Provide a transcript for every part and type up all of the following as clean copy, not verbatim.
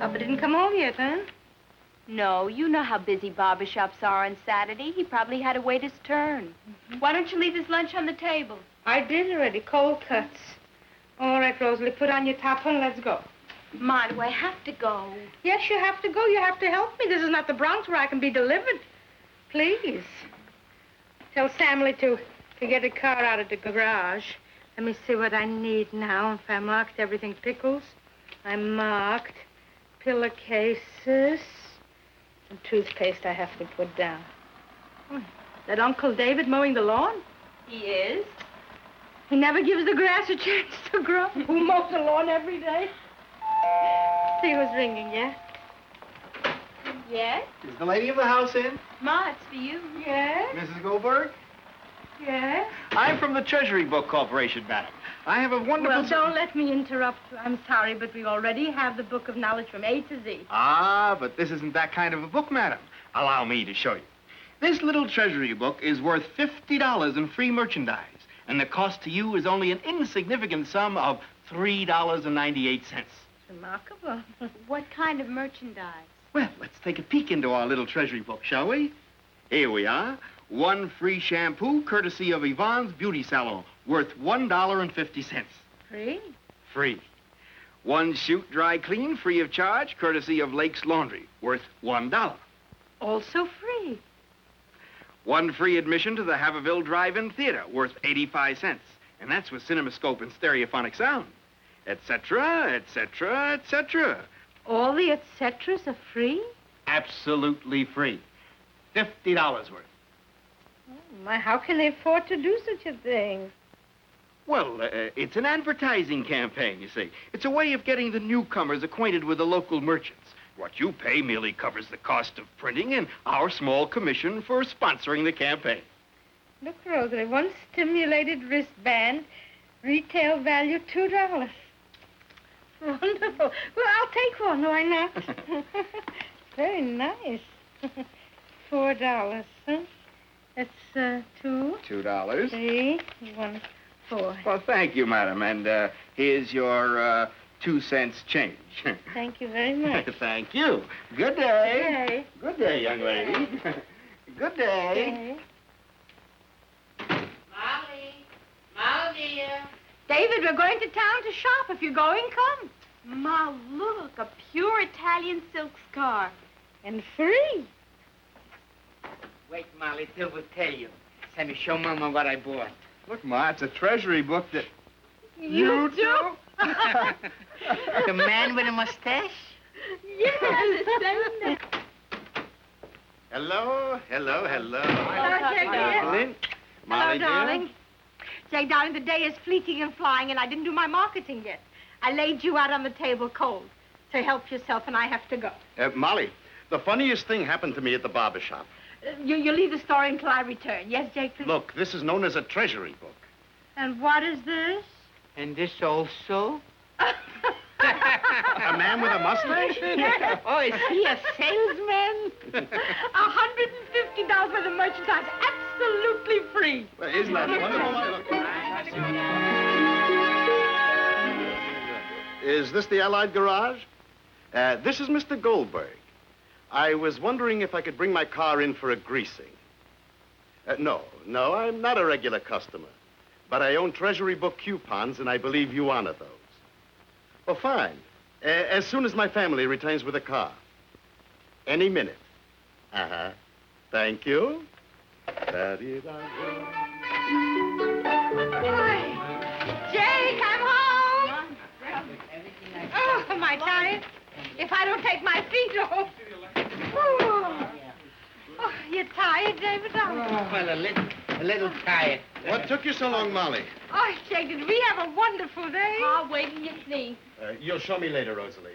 Papa didn't come home yet, huh? No, you know how busy barber shops are on Saturday. He probably had to wait his turn. Why don't you leave his lunch on the table? I did already. Cold cuts. All right, Rosalie, put on your top and let's go. Ma, do I have to go? Yes, you have to go. You have to help me. This is not the Bronx where I can be delivered. Please. Tell Samley to get a car out of the garage. Let me see what I need now. If I marked everything, pickles. I marked pillowcases and toothpaste I have to put down. That Uncle David mowing the lawn? He is. He never gives the grass a chance to grow. Who mows the lawn every day? See who's ringing, yeah? Yes? Is the lady of the house in? Ma, it's for you. Yes? Mrs. Goldberg? Yes? I'm from the Treasury Book Corporation, madam. I have a wonderful... Well, don't let me interrupt you. I'm sorry, but we already have the book of knowledge from A to Z. Ah, but this isn't that kind of a book, madam. Allow me to show you. This little Treasury book is worth $50 in free merchandise, and the cost to you is only an insignificant sum of $3.98. Remarkable. What kind of merchandise? Well, let's take a peek into our little Treasury book, shall we? Here we are. One free shampoo, courtesy of Yvonne's Beauty Salon, worth $1.50. Free? Free. One shoot dry clean, free of charge, courtesy of Lake's Laundry, worth $1. Also free. One free admission to the Haverville Drive-In Theater, worth 85 cents. And that's with CinemaScope and stereophonic sound. Etc., etc., etc. All the et ceteras are free? Absolutely free. $50 worth. Oh, my, how can they afford to do such a thing? Well, it's an advertising campaign, you see. It's a way of getting the newcomers acquainted with the local merchants. What you pay merely covers the cost of printing and our small commission for sponsoring the campaign. Look, Rosalie, one stimulated wristband, retail value $2. Wonderful. Well, I'll take one, why not? Very nice. $4, huh? That's two. $2. 3, 1, 4. Well, thank you, madam. And here's your 2 cents change. Thank you very much. Thank you. Good day. Good day, young lady. Good day. Molly, dear. David, we're going to town to shop. If you're going, come. Ma, look, a pure Italian silk scarf. And free. Wait, Molly, till we tell you. Let me show Mama what I bought. Look, Ma, it's a treasury book that... You too? The man with a mustache? Yes, splendid. Hello. Hello, Jack, dear. Evelyn. Hello, Molly, dear. darling. Jack, darling, the day is fleeting and flying, and I didn't do my marketing yet. I laid you out on the table cold. So help yourself, and I have to go. Molly, the funniest thing happened to me at the barber shop. You leave the story until I return. Yes, Jake, please? Look, this is known as a treasury book. And what is this? And this also? A man with a mustache? Oh, is he a salesman? $150 worth of merchandise, absolutely free. Well, isn't that wonderful? Is this the Allied Garage? This is Mr. Goldberg. I was wondering if I could bring my car in for a greasing. No, I'm not a regular customer. But I own Treasury book coupons, and I believe you honor those. Well, fine. As soon as my family returns with a car. Any minute. Uh-huh. Thank you. Jake, I'm home. Oh, am I tired? If I don't take my feet off. Oh, you're tired, David? Well, a little tired. What took you so long, Molly? Oh, Jake, did we have a wonderful day? Pa, wait till you see. You'll show me later, Rosalie.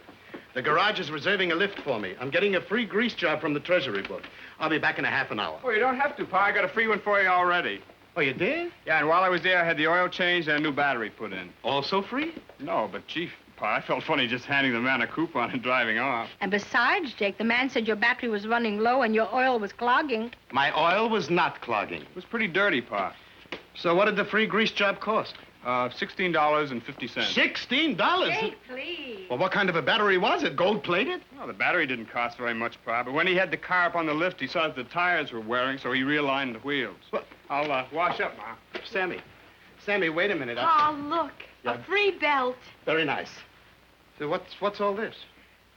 The garage is reserving a lift for me. I'm getting a free grease job from the Treasury book. I'll be back in a half an hour. Oh, you don't have to, Pa. I got a free one for you already. Oh, you did? Yeah, and while I was there, I had the oil changed and a new battery put in. Also free? No, but chief, Pa, I felt funny just handing the man a coupon and driving off. And besides, Jake, the man said your battery was running low and your oil was clogging. My oil was not clogging. It was pretty dirty, Pa. So what did the free grease job cost? $16.50. $16? Jake, please. Well, what kind of a battery was it? Gold-plated? Well, the battery didn't cost very much, Pa, but when he had the car up on the lift, he saw that the tires were wearing, so he realigned the wheels. Well, I'll wash up, Ma. Sammy, wait a minute. Pa, look. Yeah. A free belt. Very nice. So what's all this?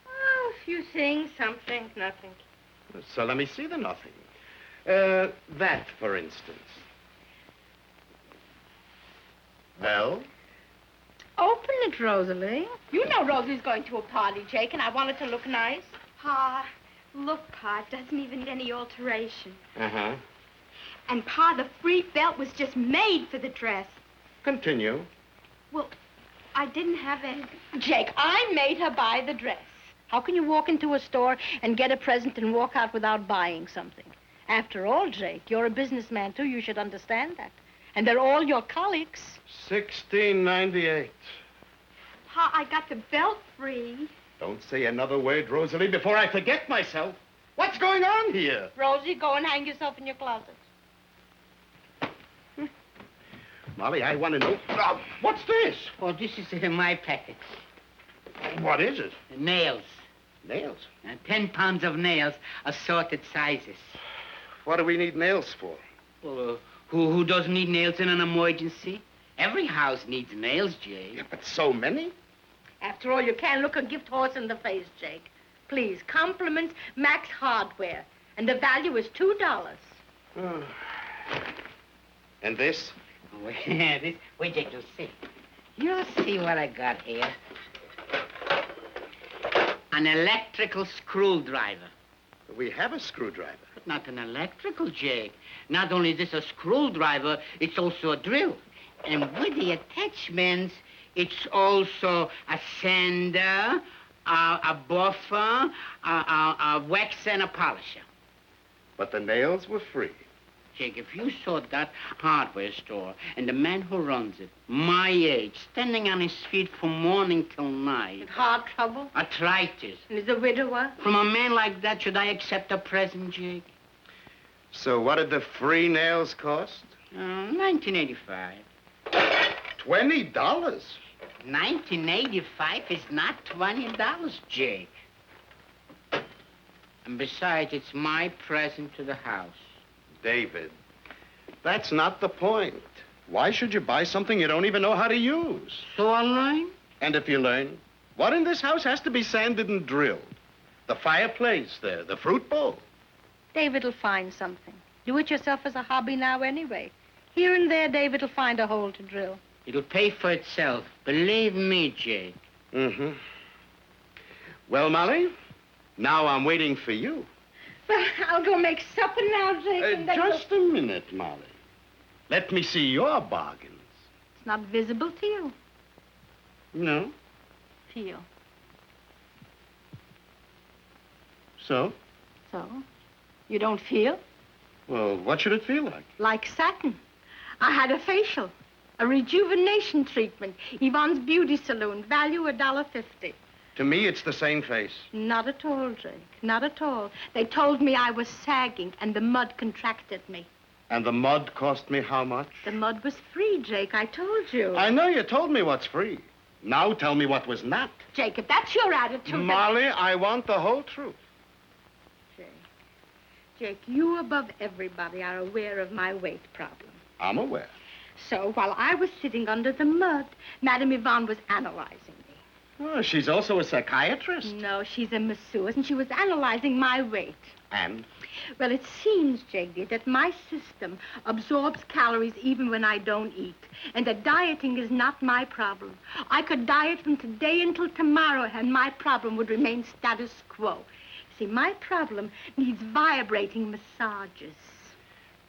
Oh, a few things, something, nothing. So let me see the nothing. That, for instance. Well? Open it, Rosalie. You know Rosie's going to a party, Jake, and I want it to look nice. Pa, look, Pa, it doesn't even need any alteration. Uh-huh. And, Pa, the free belt was just made for the dress. Continue. Well, I didn't have any. Jake, I made her buy the dress. How can you walk into a store and get a present and walk out without buying something? After all, Jake, you're a businessman, too. You should understand that. And they're all your colleagues. $16.98. Pa, I got the belt free. Don't say another word, Rosalie, before I forget myself. What's going on here? Rosie, go and hang yourself in your closet. Molly, I want to know. What's this? Oh, this is my package. What is it? Nails. Nails. 10 pounds of nails, assorted sizes. What do we need nails for? Well, who doesn't need nails in an emergency? Every house needs nails, Jay. Yeah, but so many? After all, you can't look a gift horse in the face, Jake. Please, compliments Max Hardware. And the value is $2. And this? Oh, wait, Jake, you'll see. You'll see what I got here. An electrical screwdriver. We have a screwdriver. But not an electrical, Jake. Not only is this a screwdriver, it's also a drill. And with the attachments, it's also a sander, a buffer, a wax, and a polisher. But the nails were free. Jake, if you saw that hardware store and the man who runs it, my age, standing on his feet from morning till night. With heart trouble? Arthritis. And is a widower? From a man like that, should I accept a present, Jake? So what did the free nails cost? $19.85. $20? 1985 is not $20, Jake. And besides, it's my present to the house. David, that's not the point. Why should you buy something you don't even know how to use? So I'll learn? And if you learn, what in this house has to be sanded and drilled? The fireplace there, the fruit bowl. David will find something. Do it yourself as a hobby now anyway. Here and there, David will find a hole to drill. It'll pay for itself. Believe me, Jake. Mm-hmm. Well, Molly, now I'm waiting for you. Well, I'll go make supper now, Jake. and then Just a minute, Molly. Let me see your bargains. It's not visible to you. No? Feel. So? So? You don't feel? Well, what should it feel like? Like satin. I had a facial. A rejuvenation treatment. Yvonne's Beauty Saloon. Value $1.50. To me, it's the same face. Not at all, Jake. Not at all. They told me I was sagging, and the mud contracted me. And the mud cost me how much? The mud was free, Jake. I told you. I know you told me what's free. Now tell me what was not. Jake, if that's your attitude... Molly, I want the whole truth. Jake, you above everybody are aware of my weight problem. I'm aware. So while I was sitting under the mud, Madame Yvonne was analyzing me. Oh, she's also a psychiatrist. No, she's a masseuse, and she was analyzing my weight. And? Well, it seems, Jake, dear, that my system absorbs calories even when I don't eat, and that dieting is not my problem. I could diet from today until tomorrow, and my problem would remain status quo. See, my problem needs vibrating massages.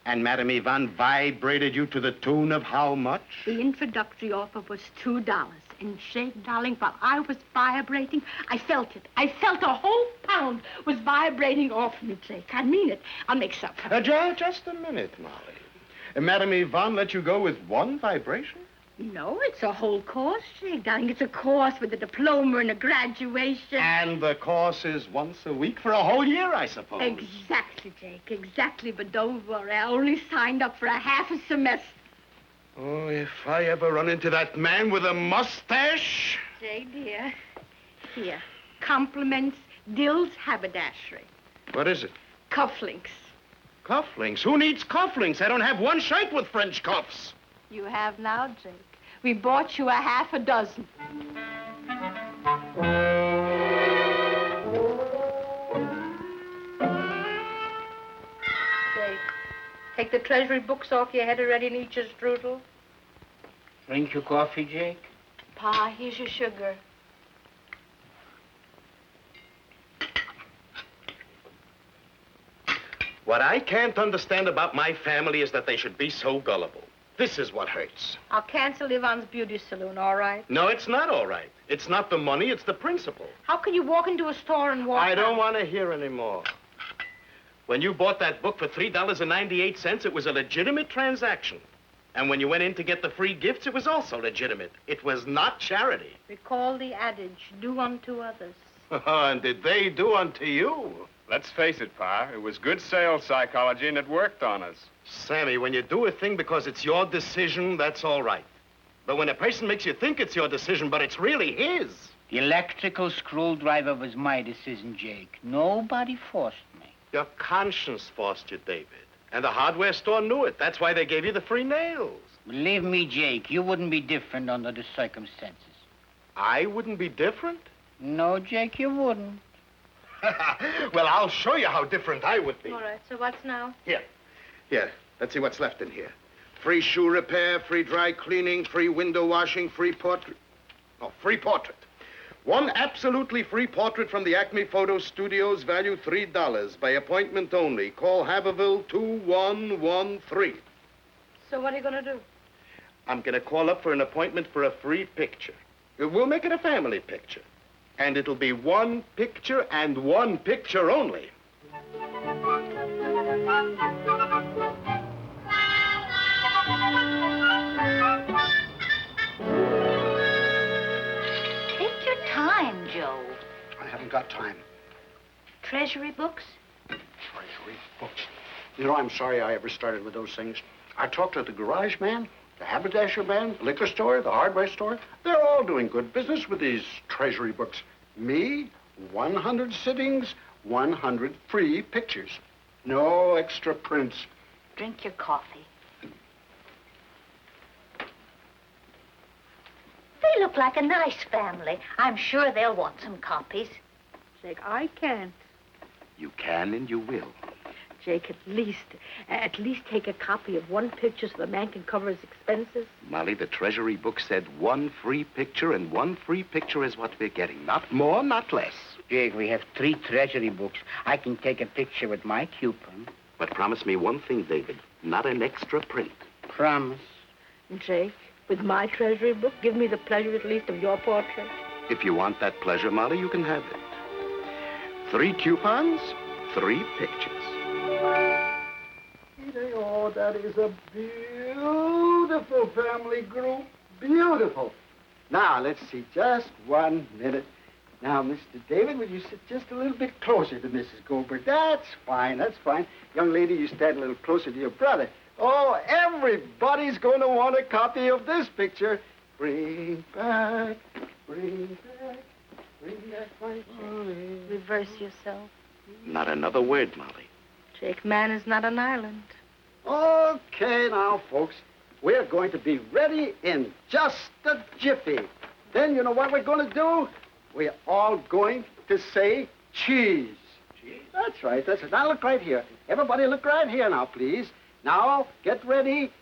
And Madame Yvonne vibrated you to the tune of how much? The introductory offer was $2. And Jake, darling, while I was vibrating, I felt it. I felt a whole pound was vibrating off me, Jake. I mean it. I'll make supper. Just a minute, Molly. Madame Yvonne let you go with one vibration? No, it's a whole course, Jake, darling. It's a course with a diploma and a graduation. And the course is once a week for a whole year, I suppose. Exactly, Jake, exactly. But don't worry, I only signed up for a half a semester. Oh, if I ever run into that man with a mustache. Jake, dear, here, compliments, Dill's haberdashery. What is it? Cufflinks. Cufflinks? Who needs cufflinks? I don't have one shirt with French cuffs. You have now, Jake. We bought you a half a dozen. Jake, take the Treasury books off your head already and eat your strudel. Drink your coffee, Jake? Pa, here's your sugar. What I can't understand about my family is that they should be so gullible. This is what hurts. I'll cancel Yvonne's beauty salon, all right? No, it's not all right. It's not the money, it's the principle. How can you walk into a store and walk I don't out? want to hear anymore. When you bought that book for $3.98, it was a legitimate transaction. And when you went in to get the free gifts, it was also legitimate. It was not charity. Recall the adage, do unto others. And did they do unto you? Let's face it, Pa. It was good sales psychology, and it worked on us. Sammy, when you do a thing because it's your decision, that's all right. But when a person makes you think it's your decision, but it's really his. The electrical screwdriver was my decision, Jake. Nobody forced me. Your conscience forced you, David. And the hardware store knew it. That's why they gave you the free nails. Believe me, Jake, you wouldn't be different under the circumstances. I wouldn't be different? No, Jake, you wouldn't. Well, I'll show you how different I would be. All right, so what's now? Here. Let's see what's left in here. Free shoe repair, free dry cleaning, free window washing, free portrait. Oh, free portrait. One absolutely free portrait from the Acme Photo Studios, value $3, by appointment only. Call Haverville 2113. So what are you going to do? I'm going to call up for an appointment for a free picture. We'll make it a family picture. And it'll be one picture and one picture only. Take your time, Joe. I haven't got time. Treasury books? Treasury books. You know, I'm sorry I ever started with those things. I talked to the garage man, the haberdasher man, the liquor store, the hardware store. They're all doing good business with these treasury books. Me, 100 sittings, 100 free pictures. No extra prints. Drink your coffee. They look like a nice family. I'm sure they'll want some copies. Jake, I can't. You can and you will. Jake, at least take a copy of one picture so the man can cover his expenses. Molly, the Treasury book said one free picture, and one free picture is what we're getting. Not more, not less. Jake, we have 3 Treasury books. I can take a picture with my coupon. But promise me one thing, David. Not an extra print. Promise. Jake, with my Treasury book, give me the pleasure at least of your portrait. If you want that pleasure, Molly, you can have it. 3 coupons, 3 pictures. Oh, that is a beautiful family group. Beautiful. Now, let's see, just 1 minute. Now, Mr. David, would you sit just a little bit closer to Mrs. Goldberg? That's fine, that's fine. Young lady, you stand a little closer to your brother. Oh, everybody's going to want a copy of this picture. Bring back my Molly. Reverse yourself. Not another word, Molly. Jake, man is not an island. Okay, now, folks, we're going to be ready in just a jiffy. Then you know what we're going to do? We're all going to say cheese. Cheese? That's right, that's it. Now look right here. Everybody look right here now, please. Now, get ready.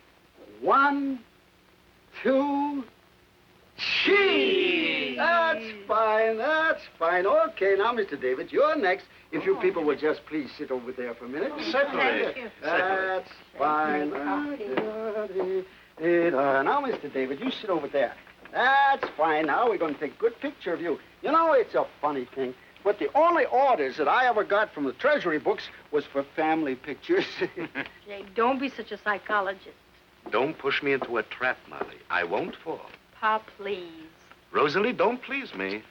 1, 2, cheese! That's fine, that's fine. Okay, now, Mr. David, you're next. If you people would just please sit over there for a minute. Certainly. That's fine. Now, Mr. David, you sit over there. That's fine. Now we're going to take a good picture of you. You know, it's a funny thing, but the only orders that I ever got from the Treasury books was for family pictures. Jake, don't be such a psychologist. Don't push me into a trap, Molly. I won't fall. Pa, please. Rosalie, don't please me.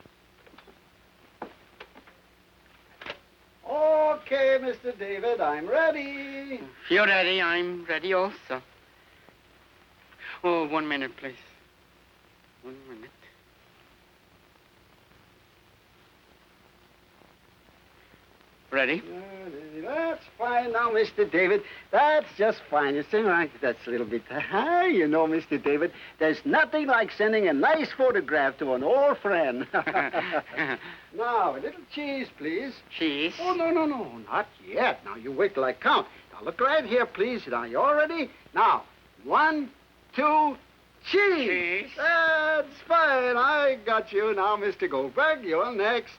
Okay, Mr. David, I'm ready. If you're ready, I'm ready also. Oh, 1 minute, please. 1 minute. Ready? That's fine now, Mr. David. That's just fine. You see, right? That's a little bit high, you know, Mr. David. There's nothing like sending a nice photograph to an old friend. Now, a little cheese, please. Cheese? Oh, no, not yet. Now, you wait till I count. Now, look right here, please. Now, you all ready? Now, 1, 2, cheese. Cheese. That's fine. I got you. Now, Mr. Goldberg, you're next.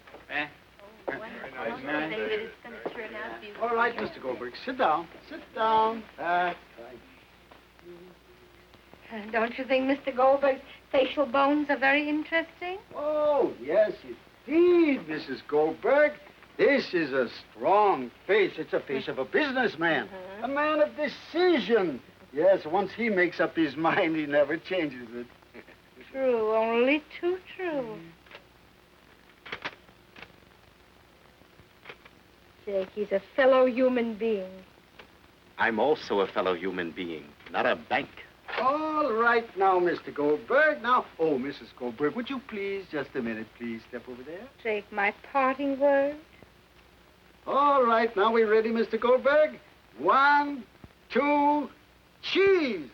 David, it's going to turn out beautiful. All right, Mr. Goldberg, sit down. Sit down. That's right. Don't you think Mr. Goldberg's facial bones are very interesting? Oh, yes, indeed, Mrs. Goldberg. This is a strong face. It's a face of a businessman, a man of decision. Yes, once he makes up his mind, he never changes it. True, only too true. Jake, he's a fellow human being. I'm also a fellow human being, not a bank. All right now, Mr. Goldberg. Now, oh, Mrs. Goldberg, would you please, just a minute, please, step over there? Jake, my parting word. All right, now we ready, Mr. Goldberg? 1, 2, cheese.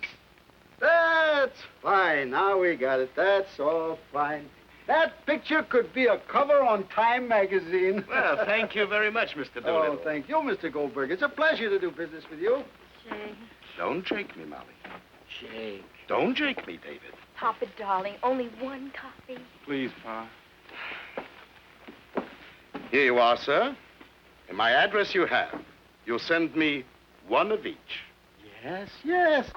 That's fine. Now we got it. That's all fine. That picture could be a cover on Time magazine. Well, thank you very much, Mr. Doolittle. Oh, thank you, Mr. Goldberg. It's a pleasure to do business with you. Jake. Don't jake me, Molly. Jake. Don't jake me, David. Papa, darling, only one copy. Please, Pa. Here you are, sir. And my address you have. You'll send me one of each. Yes, of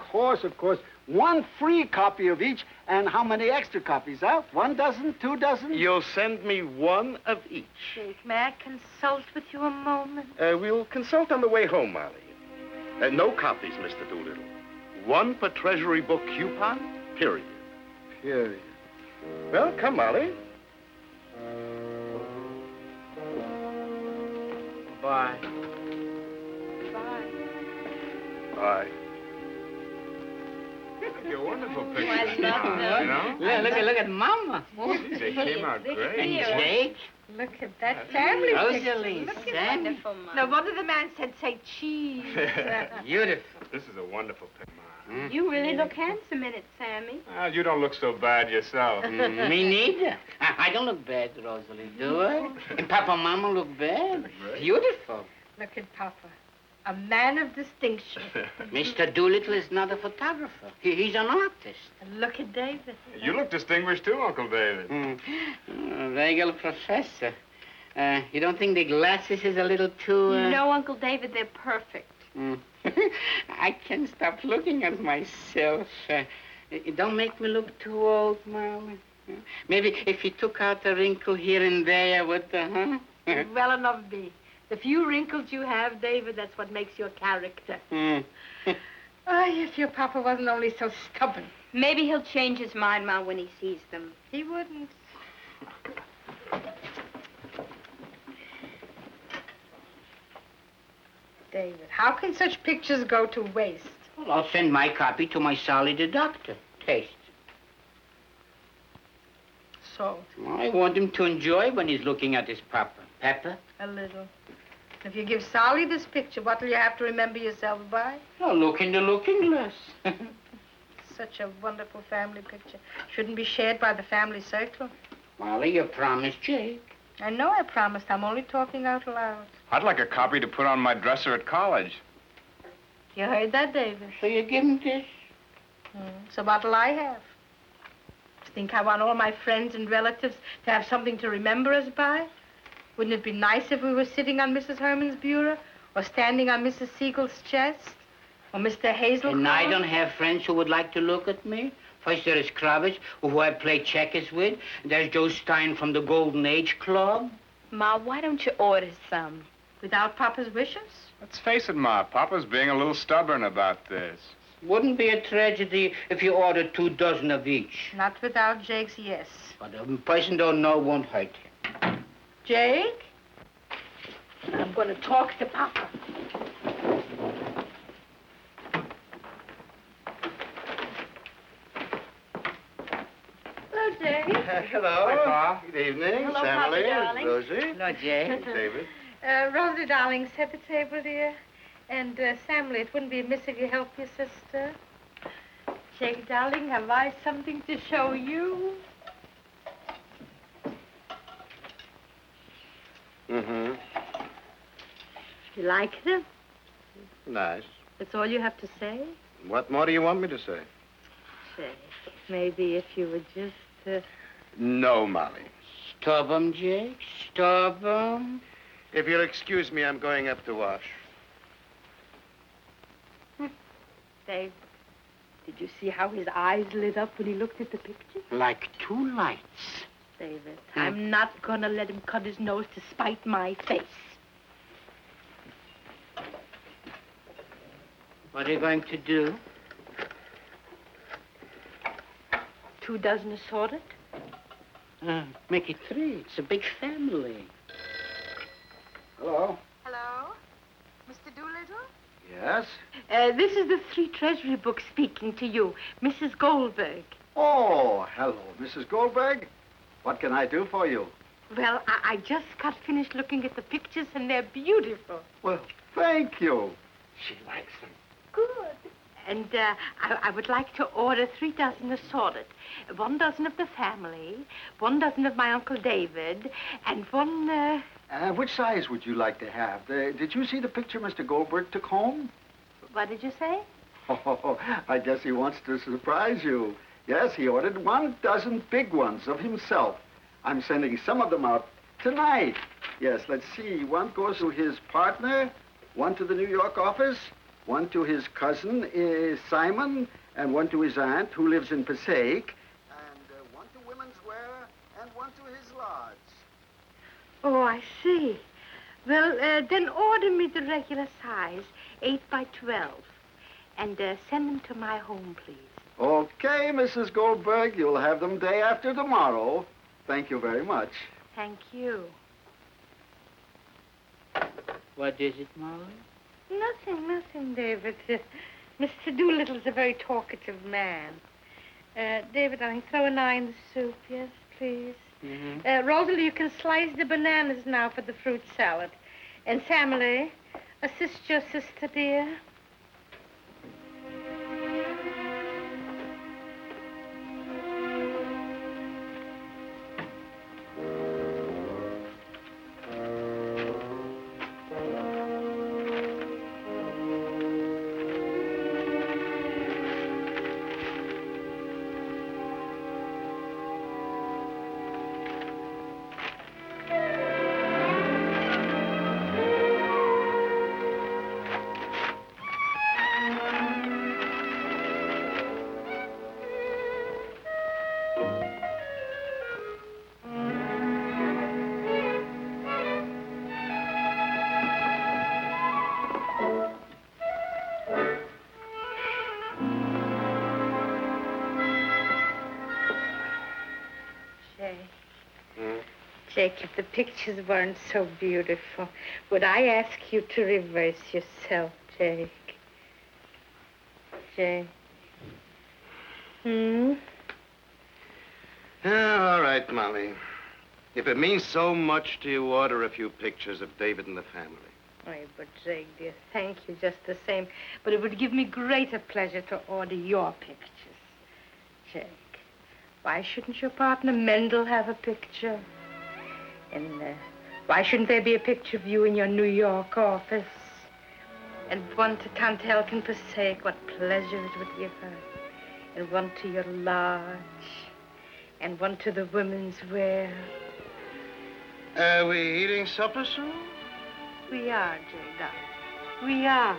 course. 1 free copy of each. And how many extra copies, huh? 1 dozen, 2 dozen? You'll send me one of each. Jake, may I consult with you a moment? We'll consult on the way home, Molly. No copies, Mr. Doolittle. 1 per Treasury book coupon, period. Period. Well, come, Molly. Bye. Bye. They're wonderful pictures. I love them. You know? Look at Mama. Gee, they came out great. And Jake. Look at that family Rosalie. picture. Sam. Wonderful, Mom. No wonder the man said, say cheese. Beautiful. This is a wonderful picture. You really look handsome in it, Sammy. You don't look so bad yourself. Me neither. I don't look bad, Rosalie, do I? And Papa and Mama look bad. Beautiful. Look at Papa. A man of distinction. Mr. Doolittle is not a photographer. He's an artist. And look at David. You look distinguished too, Uncle David. Regular professor. You don't think the glasses is a little too... No, Uncle David, they're perfect. I can't stop looking at myself. It don't make me look too old, Molly. Maybe if you took out a wrinkle here and there, would, huh? Well enough be. The few wrinkles you have, David, that's what makes your character. Oh, if your Papa wasn't only so stubborn. Maybe he'll change his mind, Ma, when he sees them. He wouldn't. David, how can such pictures go to waste? Well, I'll send my copy to my solid doctor. Taste. Salt. I want him to enjoy when he's looking at his papa. Pepper? A little. If you give Sally this picture, what'll you have to remember yourself by? Oh, look in the looking glass. Such a wonderful family picture. Shouldn't be shared by the family circle. Molly, you promised Jake. I know I promised. I'm only talking out loud. I'd like a copy to put on my dresser at college. You heard that, David? So you give him this? So what'll I have? Think I want all my friends and relatives to have something to remember us by? Wouldn't it be nice if we were sitting on Mrs. Herman's bureau or standing on Mrs. Siegel's chest or Mr. Hazel's? And I don't have friends who would like to look at me. First there is Kravitz, who I play checkers with. And there's Joe Stein from the Golden Age Club. Ma, why don't you order some? Without Papa's wishes? Let's face it, Ma. Papa's being a little stubborn about this. Wouldn't be a tragedy if you ordered 2 dozen of each. Not without Jake's yes. But a person don't know won't hurt him. Jake? I'm going to talk to Papa. Hello, Jake. Hello. Hi, Pa. Good evening, Hello, Emily, Papa, darling. Rosie, Hello, Jay. David. Rosie, darling, set the table, dear. And, Samly, it wouldn't be amiss if you helped your sister. Jake, darling, have I something to show you? Mm-hmm. You like them? Nice. That's all you have to say? What more do you want me to say? Jake, maybe if you would just, No, Molly. Stop 'em, Jake. Stop 'em. If you'll excuse me, I'm going up to wash. Dave, did you see how his eyes lit up when he looked at the picture? Like 2 lights. David, I'm not going to let him cut his nose to spite my face. What are you going to do? 2 dozen assorted? Make it 3. It's a big family. Hello? Hello? Mr. Doolittle? Yes? This is the 3 Treasury books speaking to you, Mrs. Goldberg. Oh, hello, Mrs. Goldberg. What can I do for you? Well, I just got finished looking at the pictures, and they're beautiful. Well, thank you. She likes them. Good. And I would like to order 3 dozen assorted. 1 dozen of the family, 1 dozen of my Uncle David, and 1, Which size would you like to have? Did you see the picture Mr. Goldberg took home? What did you say? Oh, I guess he wants to surprise you. Yes, he ordered 1 dozen big ones of himself. I'm sending some of them out tonight. Yes, let's see. 1 goes to his partner, 1 to the New York office, 1 to his cousin, Simon, and 1 to his aunt, who lives in Passaic, and 1 to women's wear, and 1 to his lodge. Oh, I see. Well, then order me the regular size, 8 by 12. And send them to my home, please. Okay, Mrs. Goldberg, you'll have them day after tomorrow. Thank you very much. Thank you. What is it, Molly? Nothing, David. Mr. Doolittle's a very talkative man. David, darling, throw an eye in the soup, yes, please. Mm-hmm. Rosalie, you can slice the bananas now for the fruit salad. And Samly, assist your sister, dear. Jake, if the pictures weren't so beautiful, would I ask you to reverse yourself, Jake? Jake? All right, Molly. If it means so much to you, order a few pictures of David and the family. Oh, but Jake, dear, thank you just the same. But it would give me greater pleasure to order your pictures. Jake, why shouldn't your partner Mendel have a picture? And why shouldn't there be a picture of you in your New York office? And 1 to Tante Elkin Passaic, what pleasure it would give her. And 1 to your lodge. and one to the women's wear. Are we eating supper soon? We are, Jay, darling. We are.